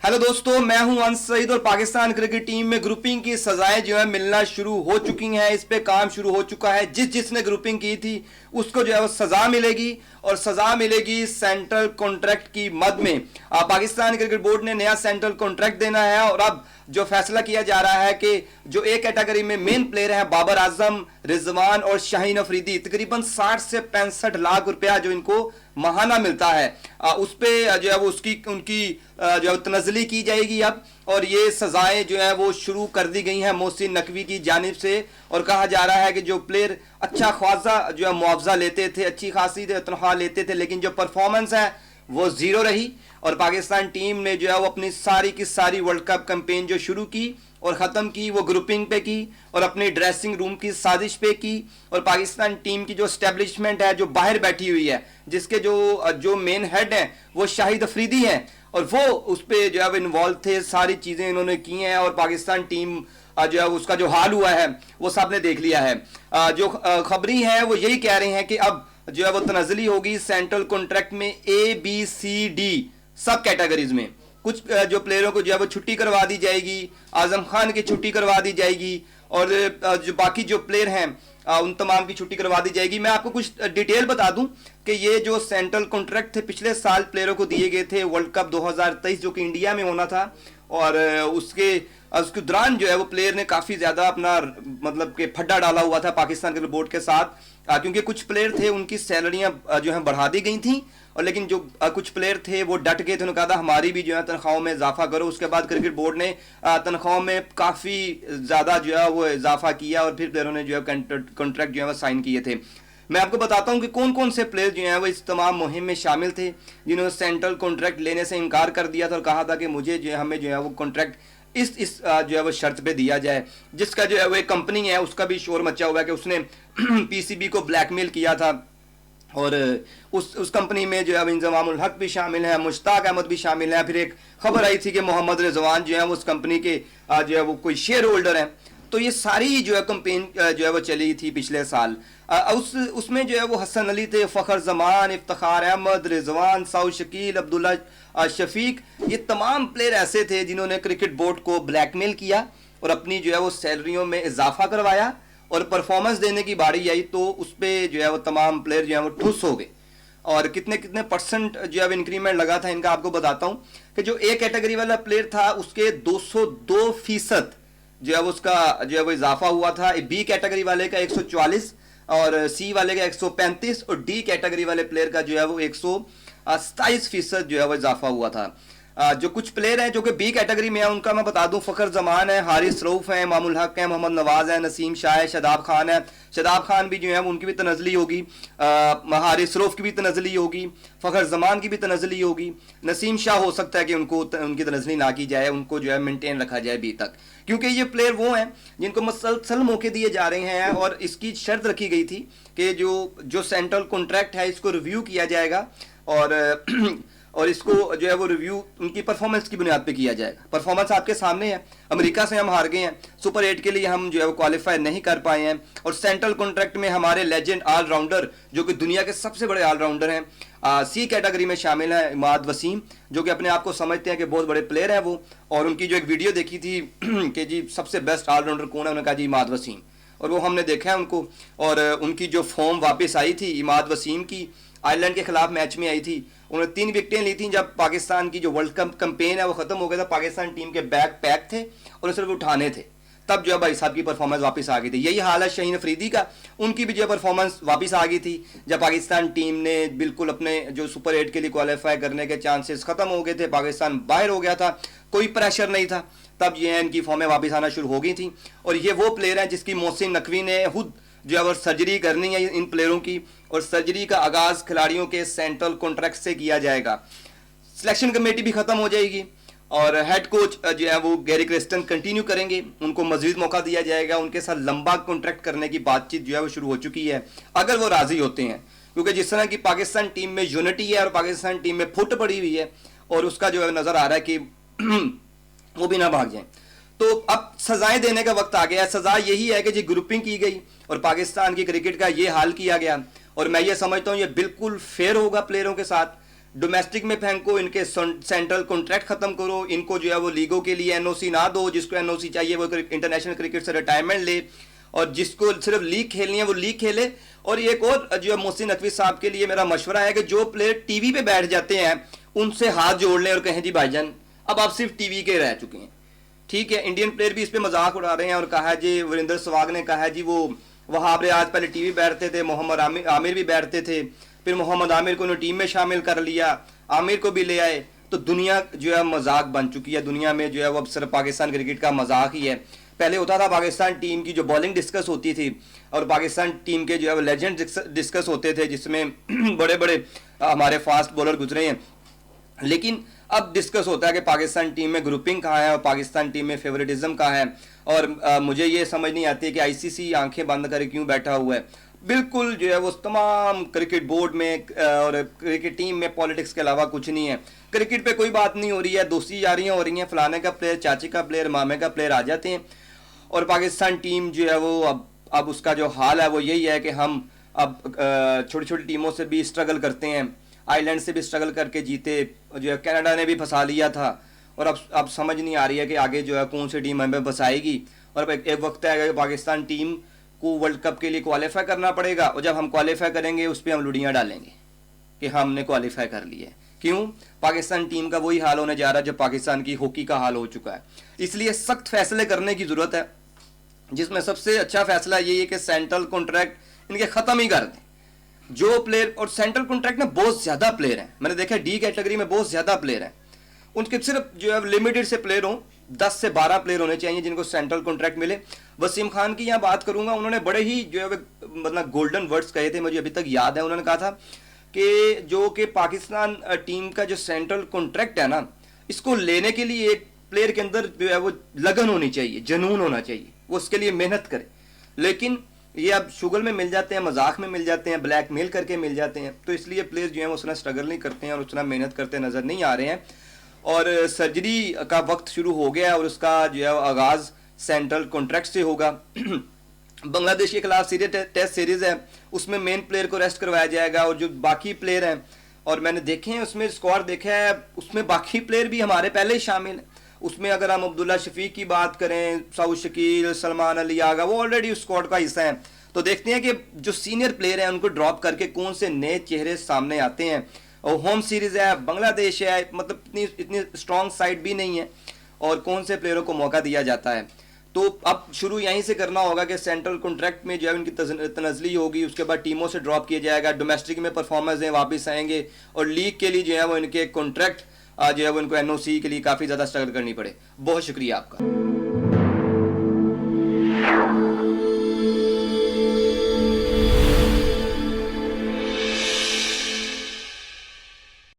Hello दोस्तों, मैं हूं अंस सईद और पाकिस्तान क्रिकेट टीम में ग्रुपिंग की सजाएं जो है मिलना शुरू हो चुकी हैं। इस पे काम शुरू हो चुका है। जिसने ग्रुपिंग की थी उसको जो है वो सजा मिलेगी और सजा मिलेगी सेंट्रल कॉन्ट्रैक्ट की मद में। पाकिस्तान क्रिकेट बोर्ड ने नया सेंट्रल कॉन्ट्रैक्ट देना है और अब जो फैसला किया जा रहा है कि जो ए कैटेगरी में मेन प्लेयर हैं बाबर आजम, रिजवान और शाहीन अफरीदी, तकरीबन 60 से 65 लाख रुपया जो इनको महाना मिलता है, उस पे जो है वो उनकी जो है तनजली की जाएगी अब। और ये सजाएं जो है वो शुरू कर दी गई हैं मोहसिन नकवी की जानिब से। और कहा जा रहा है कि जो प्लेयर अच्छा खासा जो है मुआवजा लेते थे, अच्छी खासी तनख्वाह लेते थे, लेकिन जो परफॉर्मेंस है वो जीरो रही। और पाकिस्तान टीम ने जो है वो अपनी सारी की सारी वर्ल्ड कप कैंपेन जो शुरू की और ख़त्म की वो ग्रुपिंग पे की और अपनी ड्रेसिंग रूम की साजिश पे की। और पाकिस्तान टीम की जो एस्टेब्लिशमेंट है जो बाहर बैठी हुई है, जिसके जो मेन हेड हैं वो शाहिद अफरीदी हैं और वो उस पर जो है इन्वॉल्व थे, सारी चीज़ें इन्होंने की हैं। और पाकिस्तान टीम जो है उसका जो हाल हुआ है वो सबने देख लिया है। जो खबरी है वो यही कह रहे हैं कि अब जो है वो तनजली होगी सेंट्रल कॉन्ट्रैक्ट में ABCD सब कैटेगरीज में। कुछ जो प्लेयरों को जो है वो छुट्टी करवा दी जाएगी, आजम खान की छुट्टी करवा दी जाएगी और जो बाकी जो प्लेयर हैं उन तमाम की छुट्टी करवा दी जाएगी। मैं आपको कुछ डिटेल बता दूं कि ये जो सेंट्रल कॉन्ट्रैक्ट थे पिछले साल प्लेयरों को दिए गए थे वर्ल्ड कप 2023 जो कि इंडिया में होना था। और उसके दौरान जो है वो प्लेयर ने काफ़ी ज़्यादा अपना मतलब कि फड्डा डाला हुआ था पाकिस्तान क्रिकेट बोर्ड के साथ, क्योंकि कुछ प्लेयर थे उनकी सैलरियां जो है बढ़ा दी गई थी। और लेकिन जो कुछ प्लेयर थे वो डट गए थे, उन्होंने कहा था हमारी भी जो है तनख्वाहों में इजाफा करो। उसके बाद क्रिकेट बोर्ड ने तनख्वाहों में काफ़ी ज़्यादा जो है वो इजाफा किया और फिर प्लेयरों ने जो है कॉन्ट्रैक्ट जो है वो साइन किए थे। मैं आपको बताता हूं कि कौन कौन से प्लेयर जो हैं वो इस तमाम मुहिम में शामिल थे जिन्होंने सेंट्रल कॉन्ट्रैक्ट लेने से इनकार कर दिया था और कहा था कि मुझे जो है हमें जो है वो कॉन्ट्रैक्ट इस जो है वो शर्त पे दिया जाए। जिसका जो है वो एक कंपनी है उसका भी शोर मचा हुआ है कि उसने PCB को ब्लैकमेल किया था। और उस कंपनी में जो है इंजमाम उल हक भी शामिल है, मुश्ताक अहमद भी शामिल है। फिर एक खबर आई थी कि मोहम्मद रिजवान जो है वो उस कंपनी के जो है वो कोई शेयर होल्डर हैं। तो ये सारी जो है कंपेन जो है वो चली थी पिछले साल। उसमें जो है वो हसन अली थे, फ़खर जमान, इफ्तिखार अहमद, रिजवान, साउद शकील, अब्दुल्ला शफीक, ये तमाम प्लेयर ऐसे थे जिन्होंने क्रिकेट बोर्ड को ब्लैकमेल किया और अपनी जो है वो सैलरियों में इजाफा करवाया। और परफॉर्मेंस देने की बारी आई तो उस पर जो है वो तमाम प्लेयर जो है वो ठुस हो गए। और कितने कितने परसेंट जो है इंक्रीमेंट लगा था इनका आपको बताता हूँ कि जो ए कैटेगरी वाला प्लेयर था उसके 202% जो है वो उसका जो है वो इजाफा हुआ था। B कैटेगरी वाले का 144 और C वाले का 135 और D कैटेगरी वाले प्लेयर का जो है वो 127% जो है वो इजाफा हुआ था। जो कुछ प्लेयर हैं जो कि B कैटेगरी में है उनका मैं बता दूं, फ़खर जमान है, हारिस रऊफ है, मामुल हक है, मोहम्मद नवाज है, नसीम शाह है, शादाब खान है। शादाब खान भी जो है उनकी भी तनजली होगी, हारिस रऊफ की भी तनजली होगी, फ़खर जमान की भी तनजली होगी। नसीम शाह हो सकता है कि उनकी तनजली ना की जाए, उनको जो है मेनटेन रखा जाए B तक, क्योंकि ये प्लेयर वो हैं जिनको मसलसल मौके दिए जा रहे हैं। और इसकी शर्त रखी गई थी कि जो सेंट्रल कॉन्ट्रैक्ट है इसको रिव्यू किया जाएगा और इसको जो है वो रिव्यू उनकी परफॉर्मेंस की बुनियाद पे किया जाएगा। परफॉर्मेंस आपके सामने है, अमेरिका से हम हार गए हैं, सुपर 8 के लिए हम जो है वो क्वालिफाई नहीं कर पाए हैं। और सेंट्रल कॉन्ट्रैक्ट में हमारे लेजेंड ऑलराउंडर जो कि दुनिया के सबसे बड़े ऑलराउंडर हैं, C कैटेगरी में शामिल है इमाद वसीम, जो कि अपने आप को समझते हैं कि बहुत बड़े प्लेयर हैं वो। और उनकी जो एक वीडियो देखी थी कि जी सबसे बेस्ट ऑलराउंडर कौन है, उन्होंने कहा जी इमाद वसीम, और वो हमने देखा है उनको। और उनकी जो फॉर्म वापस आई थी इमाद वसीम की, आयरलैंड के खिलाफ मैच में आई थी, उन्होंने 3 विकेटें ली थी। जब पाकिस्तान की जो वर्ल्ड कप कैंपेन है वो खत्म हो गया था, पाकिस्तान टीम के बैग पैक थे और सिर्फ उठाने थे, तब जो है भाई साहब की परफॉर्मेंस वापस आ गई थी। यही हाल है शाहीन अफरीदी का, उनकी भी जो है परफॉर्मेंस वापस आ गई थी जब पाकिस्तान टीम ने बिल्कुल अपने जो सुपर 8 के लिए क्वालिफाई करने के चांसेस खत्म हो गए थे, पाकिस्तान बाहर हो गया था, कोई प्रेशर नहीं था, तब ये इनकी फॉर्में वापस आना शुरू हो गई थी। और ये वो प्लेयर हैं जिसकी मोहसिन नकवी ने खुद जो है सर्जरी करनी है इन प्लेयरों की, और सर्जरी का आगाज़ खिलाड़ियों के सेंट्रल कॉन्ट्रैक्ट से किया जाएगा। सिलेक्शन कमेटी भी ख़त्म हो जाएगी और हेड कोच जो है वो गैरी क्रिस्टन कंटिन्यू करेंगे, उनको मज़ीद मौका दिया जाएगा। उनके साथ लंबा कॉन्ट्रैक्ट करने की बातचीत जो है वो शुरू हो चुकी है, अगर वो राज़ी होते हैं, क्योंकि जिस तरह की पाकिस्तान टीम में यूनिटी है और पाकिस्तान टीम में फुट पड़ी हुई है और उसका जो है नज़र आ रहा है कि वो भी ना भाग जाएं। तो अब सजाएं देने का वक्त आ गया है। सजा यही है कि जी ग्रुपिंग की गई और पाकिस्तान की क्रिकेट का ये हाल किया गया। और मैं ये समझता हूँ ये बिल्कुल फेयर होगा प्लेयरों के साथ, डोमेस्टिक में फेंको, इनके सेंट्रल कॉन्ट्रैक्ट खत्म करो, इनको जो है वो लीगों के लिए एनओसी ना दो, जिसको एनओसी चाहिए वो इंटरनेशनल क्रिकेट से रिटायरमेंट ले, और जिसको सिर्फ लीग खेलनी है वो लीग खेले। और एक और जो है मोहसिन नकवी साहब के लिए मेरा मशवरा है कि जो प्लेयर टीवी पे बैठ जाते हैं उनसे हाथ जोड़ लें और कहें जी भाईजान अब आप सिर्फ टीवी के रह चुके हैं, ठीक है। इंडियन प्लेयर भी इस पे मजाक उड़ा रहे हैं और कहा है जी, वीरेंद्र सहवाग ने कहा है जी वो वहां पर आज पहले टीवी बैठते थे, मोहम्मद आमिर भी बैठते थे, फिर मोहम्मद आमिर को उन्होंने टीम में शामिल कर लिया, आमिर को भी ले आए, तो दुनिया जो है मजाक बन चुकी है। दुनिया में जो है वो अब सिर्फ पाकिस्तान क्रिकेट का मजाक ही है। पहले होता था पाकिस्तान टीम की जो बॉलिंग डिस्कस होती थी और पाकिस्तान टीम के जो है लेजेंड डिस्कस होते थे, जिसमें बड़े बड़े हमारे फास्ट बॉलर गुजरे हैं, लेकिन अब डिस्कस होता है कि पाकिस्तान टीम में ग्रुपिंग कहाँ है और पाकिस्तान टीम में फेवरेटिज्म कहाँ है। और मुझे ये समझ नहीं आती कि आईसीसी आंखें बंद करके क्यों बैठा हुआ है। बिल्कुल जो है वो तमाम क्रिकेट बोर्ड में और क्रिकेट टीम में पॉलिटिक्स के अलावा कुछ नहीं है। क्रिकेट पे कोई बात नहीं हो रही है, दोस्ती यारियाँ हो रही हैं, फलाने का प्लेयर, चाचे का प्लेयर, मामे का प्लेयर आ जाते हैं। और पाकिस्तान टीम जो है वो अब उसका जो हाल है वो यही है कि हम अब छोटी छोटी टीमों से भी स्ट्रगल करते हैं, आयरलैंड से भी स्ट्रगल करके जीते, जो है कनाडा ने भी फंसा लिया था, और अब समझ नहीं आ रही है कि आगे जो है कौन सी टीम हमें फंसाएगी। और अब एक वक्त है कि पाकिस्तान टीम को वर्ल्ड कप के लिए क्वालिफाई करना पड़ेगा, और जब हम क्वालिफाई करेंगे उस पर हम लुड़ियाँ डालेंगे कि हमने क्वालिफाई कर लिया है। क्यों? पाकिस्तान टीम का वही हाल होने जा रहा है जब पाकिस्तान की हॉकी का हाल हो चुका है। इसलिए सख्त फैसले करने की ज़रूरत है, जिसमें सबसे अच्छा फैसला यही है कि सेंट्रल कॉन्ट्रैक्ट इनके ख़त्म ही कर दें। जो प्लेयर, और सेंट्रल कॉन्ट्रैक्ट में बहुत ज़्यादा प्लेयर हैं, मैंने देखा डी कैटेगरी में बहुत ज़्यादा प्लेयर हैं, उनके सिर्फ जो है लिमिटेड से प्लेयर हों, 10 से 12 प्लेयर होने चाहिए जिनको सेंट्रल कॉन्ट्रैक्ट मिले। वसीम खान की यहाँ बात करूंगा, उन्होंने बड़े ही जो है मतलब गोल्डन वर्ड्स कहे थे, मुझे अभी तक याद है। उन्होंने कहा था कि जो कि पाकिस्तान टीम का जो सेंट्रल कॉन्ट्रैक्ट है ना, इसको लेने के लिए एक प्लेयर के अंदर जो है वो लगन होनी चाहिए, जुनून होना चाहिए, वो उसके लिए मेहनत करे। लेकिन ये अब शुगल में मिल जाते हैं, मजाक में मिल जाते हैं, ब्लैकमेल करके मिल जाते हैं, तो इसलिए प्लेयर्स जो हैं वो उतना स्ट्रगल नहीं करते हैं और उतना मेहनत करते नज़र नहीं आ रहे हैं। और सर्जरी का वक्त शुरू हो गया और उसका जो है आगाज़ सेंट्रल कॉन्ट्रैक्ट से होगा। बांग्लादेश के खिलाफ सीरीज टेस्ट सीरीज़ है, उसमें मेन प्लेयर को रेस्ट करवाया जाएगा, और जो बाकी प्लेयर हैं, और मैंने देखे हैं उसमें स्क्वाड देखा है, उसमें बाकी प्लेयर भी हमारे पहले ही शामिल हैं। उसमें अगर हम अब्दुल्ला शफीक की बात करें, सऊद शकील, सलमान अली आगा, वो ऑलरेडी उस स्क्वाड का हिस्सा हैं। तो देखते हैं कि जो सीनियर प्लेयर हैं उनको ड्रॉप करके कौन से नए चेहरे सामने आते हैं। और होम सीरीज़ है, बांग्लादेश है, मतलब इतनी स्ट्रॉन्ग साइड भी नहीं है, और कौन से प्लेयरों को मौका दिया जाता है। तो अब शुरू यहीं से करना होगा कि सेंट्रल कॉन्ट्रैक्ट में जो है उनकी तनज़ली होगी, उसके बाद टीमों से ड्रॉप किया जाएगा, डोमेस्टिक में परफॉर्मेंस हैं वापस आएंगे, और लीग के लिए जो है वो इनके कॉन्ट्रैक्ट जो है वो इनको एनओसी के लिए काफ़ी ज़्यादा स्ट्रगल करनी पड़े। बहुत शुक्रिया आपका।